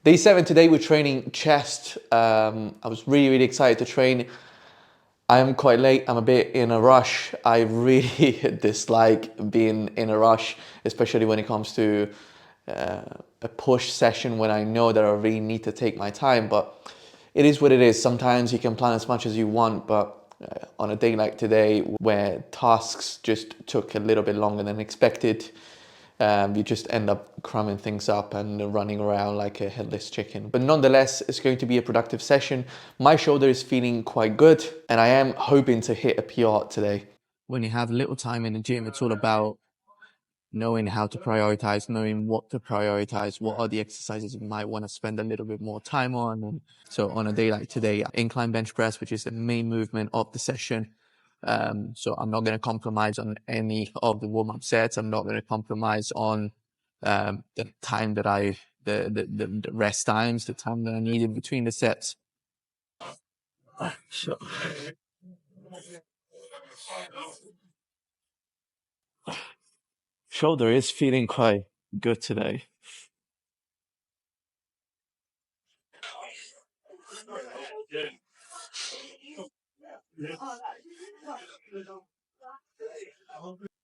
Day 7 today, we're training chest. I was really excited to train. I'm quite late, I'm a bit in a rush. I really dislike being in a rush, especially when it comes to a push session when I know that I really need to take my time, but it is what it is. Sometimes you can plan as much as you want, but on a day like today where tasks just took a little bit longer than expected, you just end up cramming things up and running around like a headless chicken. But nonetheless, it's going to be a productive session. My shoulder is feeling quite good, and I am hoping to hit a PR today. When you have little time in the gym, it's all about knowing how to prioritize, knowing what to prioritize, what are the exercises you might want to spend a little bit more time on. And so on a day like today, incline bench press, which is the main movement of the session. So I'm not going to compromise on any of the warm-up sets. I'm not going to compromise on the time that the rest times, the time that I need in between the sets. So shoulder is feeling quite good today.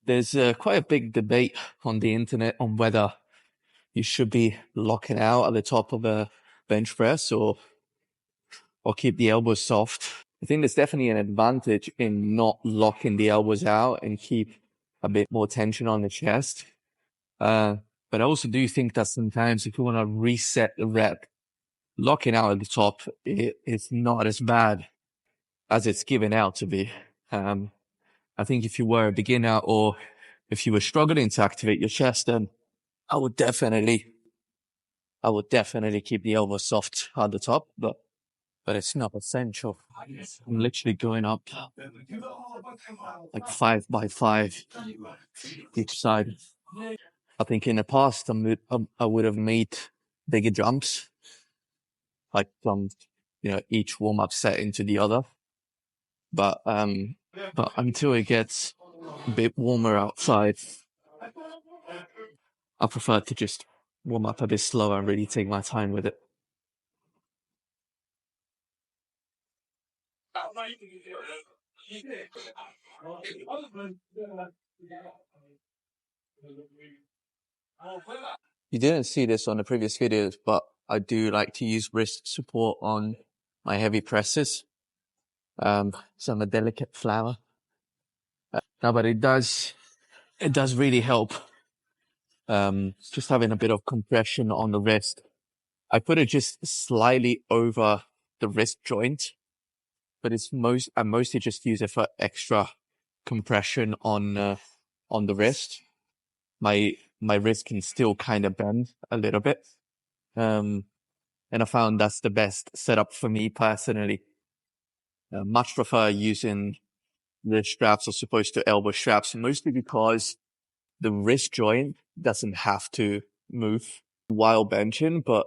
There's quite a big debate on the internet on whether you should be locking out at the top of a bench press or keep the elbows soft. I think there's definitely an advantage in not locking the elbows out and keep a bit more tension on the chest. But I also do think that sometimes if you want to reset the rep, locking out at the top, it's not as bad as it's given out to be. I think if you were a beginner or if you were struggling to activate your chest, then I would definitely keep the elbow soft at the top, but it's not essential. I'm literally going up like 5 by 5 each side. I think in the past I would have made bigger jumps, like from each warm up set into the other. But until it gets a bit warmer outside, I prefer to just warm up a bit slower and really take my time with it. You didn't see this on the previous videos, but I do like to use wrist support on my heavy presses. So I'm a delicate flower. No, but it does really help. Just having a bit of compression on the wrist. I put it just slightly over the wrist joint, but I mostly just use it for extra compression on the wrist. My wrist can still kind of bend a little bit. And I found that's the best setup for me personally. Much prefer using wrist straps as opposed to elbow straps, mostly because the wrist joint doesn't have to move while benching, but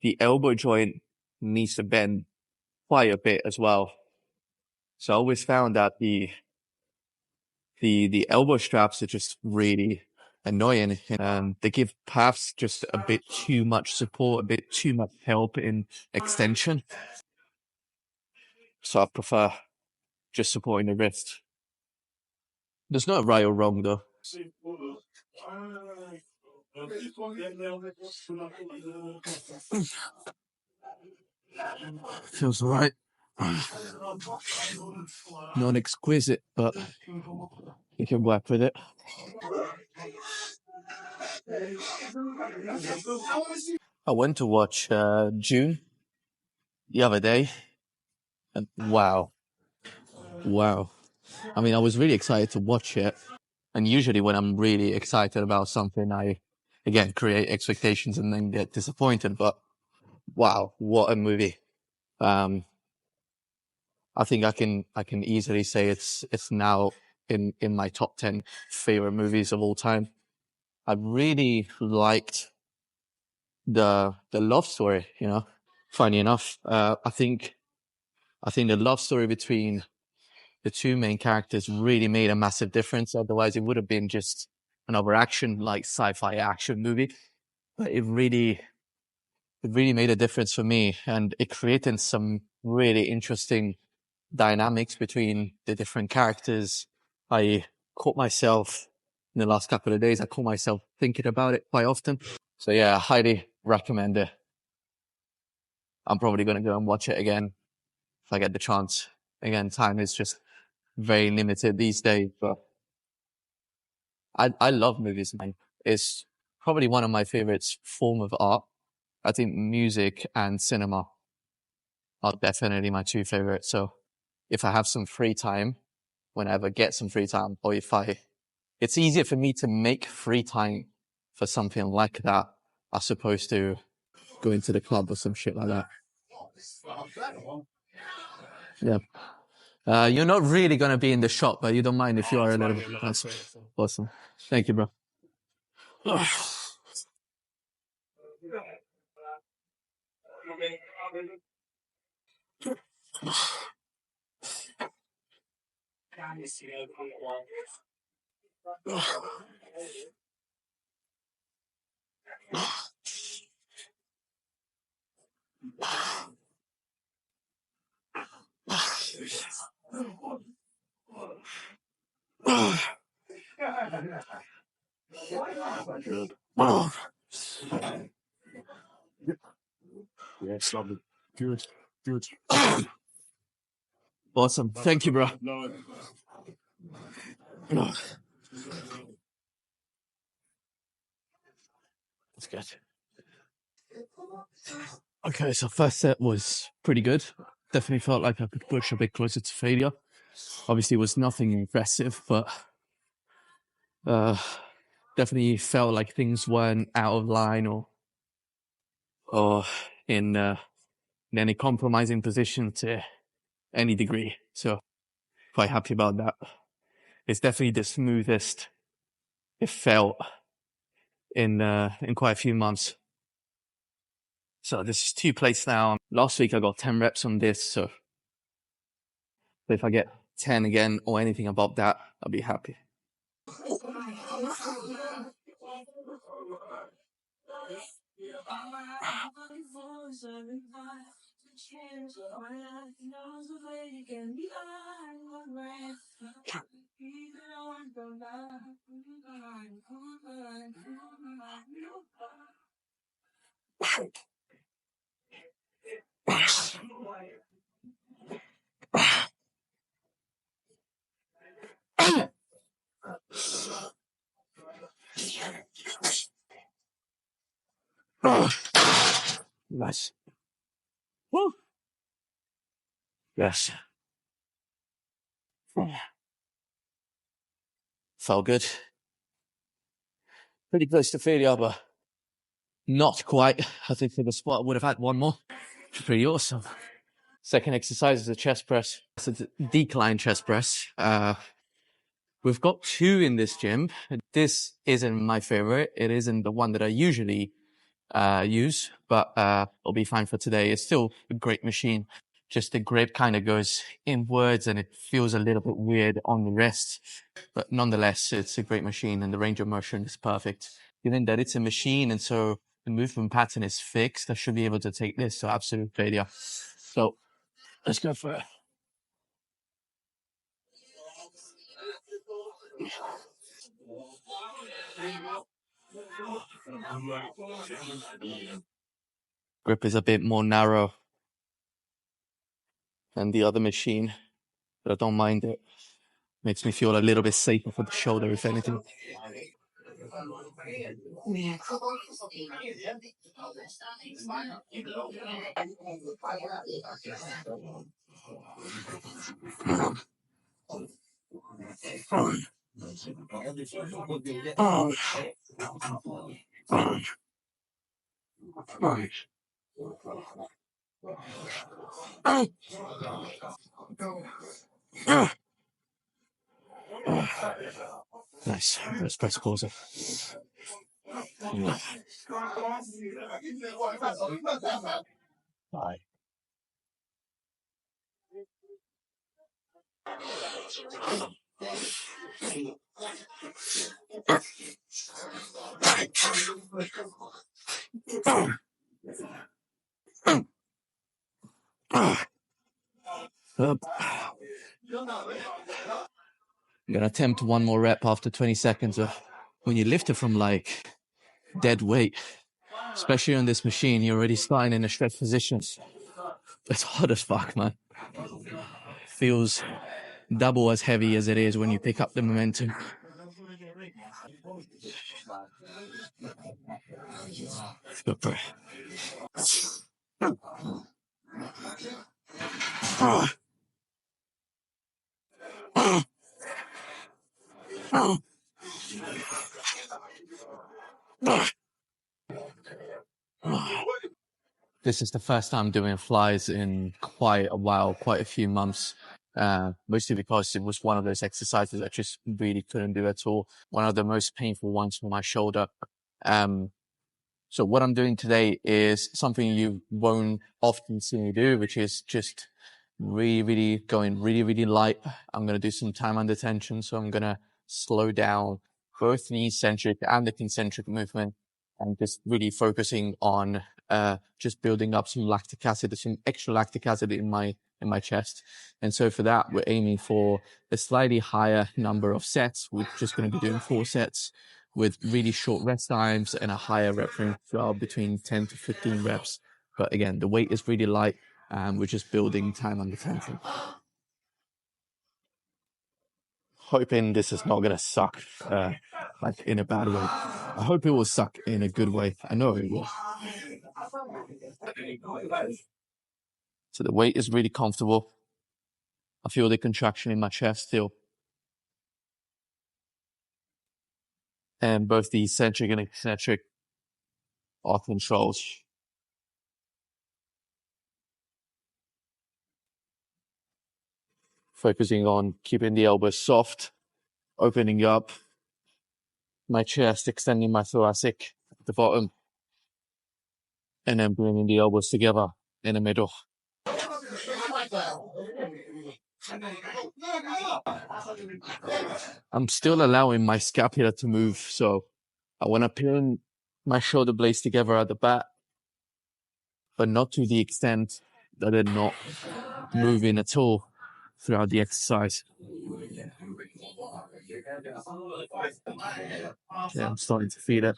the elbow joint needs to bend quite a bit as well. So I always found that the elbow straps are just really annoying, and they give perhaps just a bit too much support, a bit too much help in extension. So I prefer just supporting the wrist. There's no right or wrong though. Feels right. Not exquisite, but you can work with it. I went to watch June the other day, and wow. I mean, I was really excited to watch it, and usually when I'm really excited about something, I again create expectations and then get disappointed. But wow, what a movie! I think I can easily say it's now in my top 10 favorite movies of all time. I really liked the love story, funny enough. I think the love story between the two main characters really made a massive difference. Otherwise it would have been just another action, like sci-fi action movie. But it really it really made a difference for me, and it created some really interesting dynamics between the different characters. I caught myself in the last couple of days, I caught myself thinking about it quite often. So yeah, I highly recommend it. I'm probably going to go and watch it again if I get the chance. Again, time is just very limited these days, but I love movies, man. It's probably one of my favorites form of art. I think music and cinema are definitely my two favorites. So if I have some free time, whenever I get some free time, or it's easier for me to make free time for something like that as opposed to going to the club or some shit like that. Yeah. You're not really going to be in the shop, but you don't mind if you are a little bit. That's awesome. Thank you, bro. Yes, lovely. Good, good. Awesome. Thank you, bro. That's good. Okay, so first set was pretty good. Definitely felt like I could push a bit closer to failure. Obviously, it was nothing impressive, but uh, definitely felt like things weren't out of line or in any compromising position to any degree. So quite happy about that. It's definitely the smoothest it felt in quite a few months. So this is 2 plates now. Last week I got 10 reps on this, so if I get 10 again or anything above that, I'll be happy. Nice. Woo. Yes. Felt good. Pretty close to failure, but not quite. I think for the spot I would have had one more. Which is pretty awesome. Second exercise is a chest press. It's a decline chest press. We've got two in this gym. This isn't my favorite. It isn't the one that I usually use, but it'll be fine for today. It's still a great machine. Just the grip kind of goes inwards and it feels a little bit weird on the wrist. But nonetheless, it's a great machine and the range of motion is perfect. Given that it's a machine and so the movement pattern is fixed, I should be able to take this to absolute failure. So let's go for it. Grip is a bit more narrow than the other machine, but I don't mind it. Makes me feel a little bit safer for the shoulder, if anything. Nice. Let's press pause it. Bye. Up. I'm gonna attempt one more rep after 20 seconds. When you lift it from like dead weight, especially on this machine, you're already starting in a stretch position. It's hard as fuck, man. Feels double as heavy as it is when you pick up the momentum. This is the first time doing flies in quite a while, quite a few months. Mostly because it was one of those exercises I just really couldn't do at all. One of the most painful ones for my shoulder. So what I'm doing today is something you won't often see me do, which is just really going really light. I'm going to do some time under tension. So I'm going to slow down both the eccentric and the concentric movement and just really focusing on just building up some lactic acid, some extra lactic acid in my chest. And so for that, we're aiming for a slightly higher number of sets. We're just going to be doing 4 sets with really short rest times and a higher rep range between 10 to 15 reps. But again, the weight is really light and we're just building time under tension. Hoping this is not going to suck like in a bad way. I hope it will suck in a good way. I know it will. So the weight is really comfortable. I feel the contraction in my chest still. And both the eccentric and eccentric are controlled. Focusing on keeping the elbows soft, opening up my chest, extending my thoracic at the bottom, and then bringing the elbows together in the middle. I'm still allowing my scapula to move, so I want to pin my shoulder blades together at the back, but not to the extent that they're not moving at all throughout the exercise. Okay, I'm starting to feel it.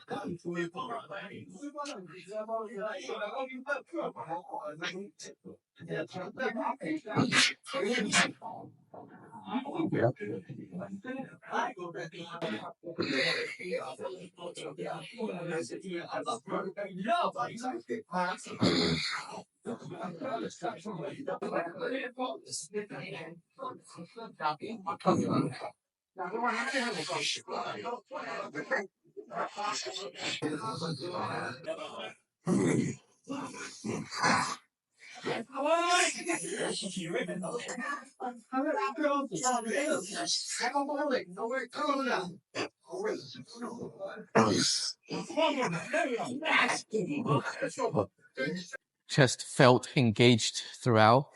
Chest felt engaged throughout.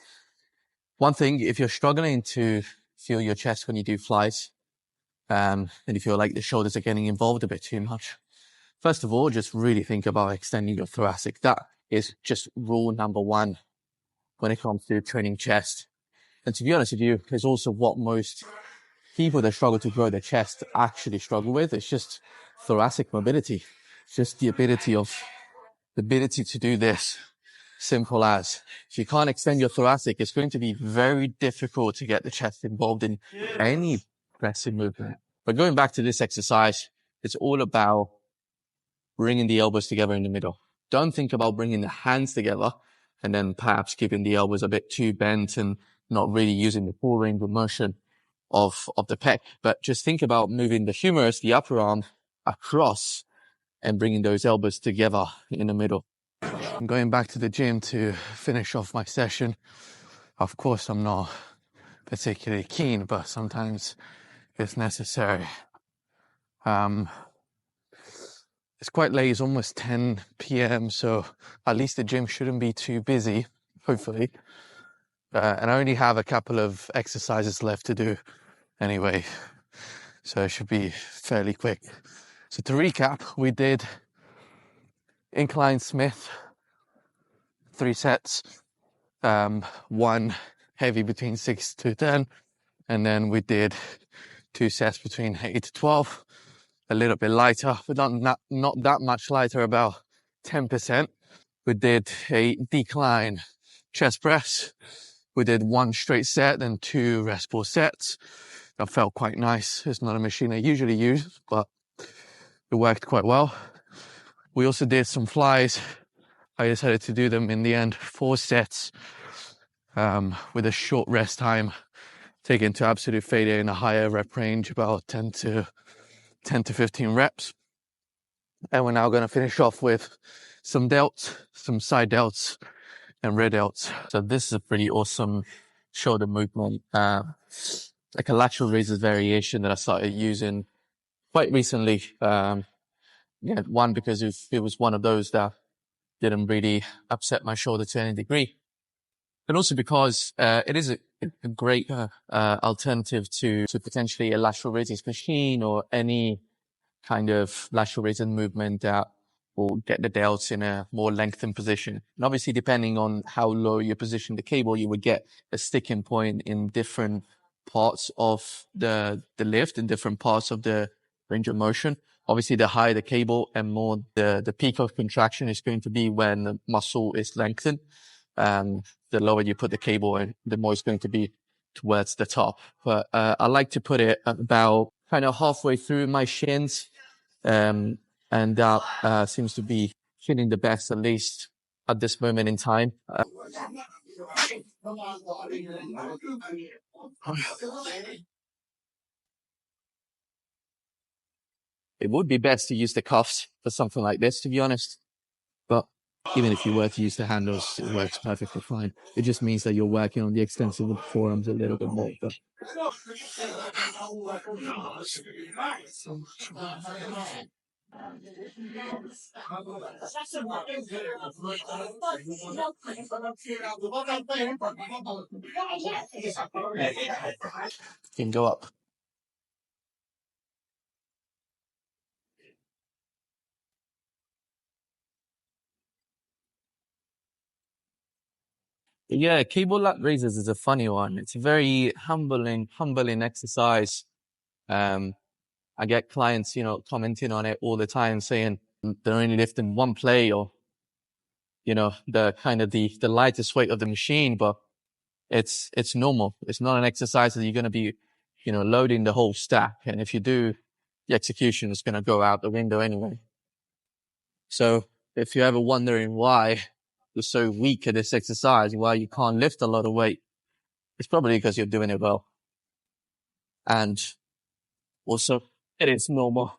One thing, if you're struggling to feel your chest when you do flies, and you feel like the shoulders are getting involved a bit too much, first of all, just really think about extending your thoracic. That is just rule number 1 when it comes to training chest. And to be honest with you, it's also what most people that struggle to grow their chest actually struggle with. It's just thoracic mobility. It's just the ability to do this. Simple as. If you can't extend your thoracic, it's going to be very difficult to get the chest involved in any pressing movement. But going back to this exercise, it's all about bringing the elbows together in the middle. Don't think about bringing the hands together and then perhaps keeping the elbows a bit too bent and not really using the full range of motion of the pec. But just think about moving the humerus, the upper arm, across and bringing those elbows together in the middle. I'm going back to the gym to finish off my session. Of course, I'm not particularly keen, but sometimes it's necessary. It's quite late, it's almost 10 p.m, so at least the gym shouldn't be too busy, hopefully. And I only have a couple of exercises left to do anyway, so it should be fairly quick. So to recap, we did incline Smith 3 sets, one heavy between 6 to 10, and then we did 2 sets between 8 to 12, a little bit lighter, but not that much lighter, about 10%. We did a decline chest press. We did 1 straight set and 2 rest pause sets. That felt quite nice. It's not a machine I usually use, but it worked quite well. We also did some flies. I decided to do them in the end, 4 sets, with a short rest time, taken to absolute failure in a higher rep range, about 10 to 15 reps. And we're now going to finish off with some delts, some side delts and rear delts. So this is a pretty awesome shoulder movement, like a lateral raises variation that I started using quite recently. One, because it was one of those that didn't really upset my shoulder to any degree. And also because it is a great alternative to potentially a lateral raises machine or any kind of lateral raises movement that will get the delts in a more lengthened position. And obviously, depending on how low you position the cable, you would get a sticking point in different parts of the lift, in different parts of the range of motion. Obviously, the higher the cable and more the peak of contraction is going to be when the muscle is lengthened. The lower you put the cable in, the more it's going to be towards the top. But I like to put it about kind of halfway through my shins. And that seems to be feeling the best, at least at this moment in time. It would be best to use the cuffs for something like this, to be honest. But even if you were to use the handles, it works perfectly fine. It just means that you're working on the extensive forearms a little bit more. But can go up. Yeah, cable lat raises is a funny one. It's a very humbling exercise. I get clients, commenting on it all the time, saying they're only lifting one play or, the kind of the lightest weight of the machine, but it's normal. It's not an exercise that you're going to be, loading the whole stack. And if you do, the execution is going to go out the window anyway. So if you're ever wondering why you're so weak at this exercise, why you can't lift a lot of weight, it's probably because you're doing it well. And also, it is normal.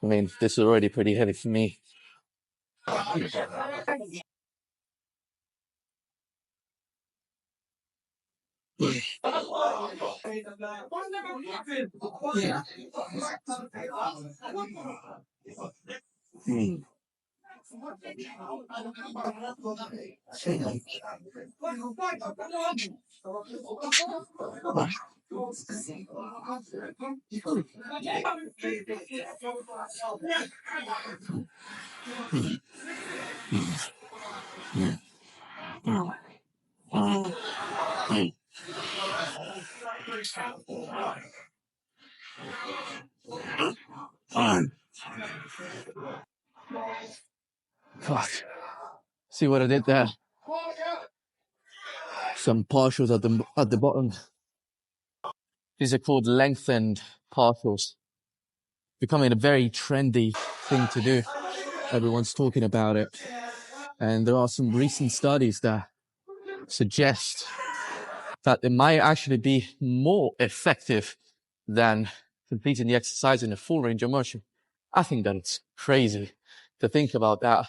I mean, this is already pretty heavy for me. Fuck. See what I did there? Some partials at the bottom. These are called lengthened partials. Becoming a very trendy thing to do. Everyone's talking about it. And there are some recent studies that suggest that it might actually be more effective than completing the exercise in a full range of motion. I think that it's crazy to think about that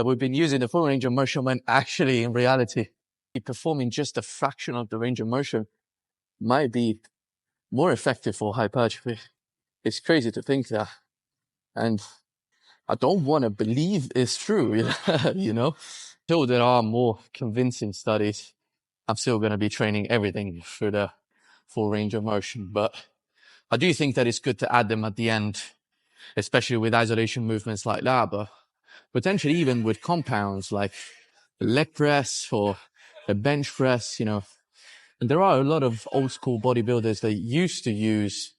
we've been using the full range of motion when actually in reality, performing just a fraction of the range of motion might be more effective for hypertrophy. It's crazy to think that. And I don't want to believe it's true, Until there are more convincing studies, I'm still going to be training everything through the full range of motion. But I do think that it's good to add them at the end especially with isolation movements like that, but potentially even with compounds like a leg press or a bench press, you know. And there are a lot of old school bodybuilders that used to use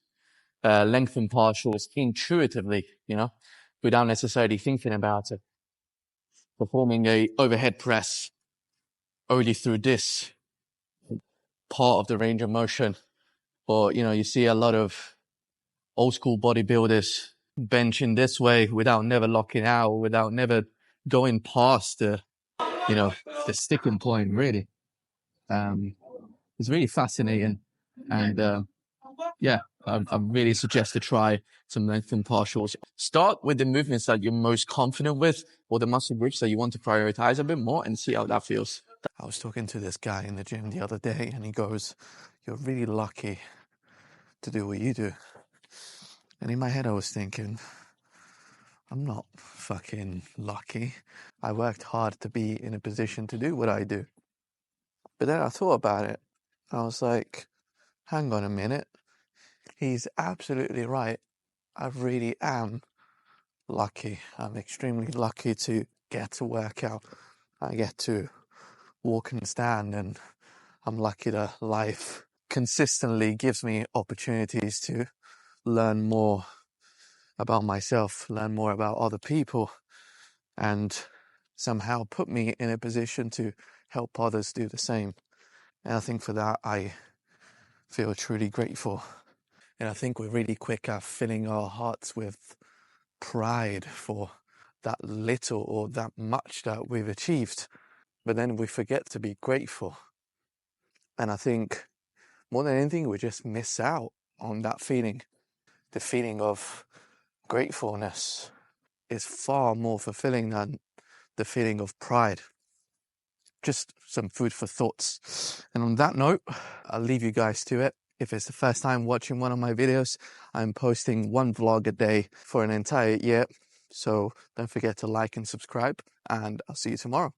lengthened partials intuitively, you know, without necessarily thinking about it. Performing a overhead press only through this part of the range of motion. Or, you know, you see a lot of old school bodybuilders benching this way without never locking out, without never going past the, you know, the sticking point, really. It's really fascinating. And yeah, I really suggest to try some lengthened partials. Start with the movements that you're most confident with, or the muscle groups that you want to prioritize a bit more, and see how that feels. I was talking to this guy in the gym the other day, and he goes, "You're really lucky to do what you do." And in my head, I was thinking, I'm not fucking lucky. I worked hard to be in a position to do what I do. But then I thought about it. I was like, hang on a minute. He's absolutely right. I really am lucky. I'm extremely lucky to get to work out. I get to walk and stand, and I'm lucky that life consistently gives me opportunities to learn more about myself, learn more about other people, and somehow put me in a position to help others do the same. And I think for that, I feel truly grateful. And I think we're really quick at filling our hearts with pride for that little or that much that we've achieved. But then we forget to be grateful. And I think more than anything, we just miss out on that feeling. The feeling of gratefulness is far more fulfilling than the feeling of pride. Just some food for thoughts. And on that note, I'll leave you guys to it. If it's the first time watching one of my videos, I'm posting one vlog a day for an entire year. So don't forget to like and subscribe, and I'll see you tomorrow.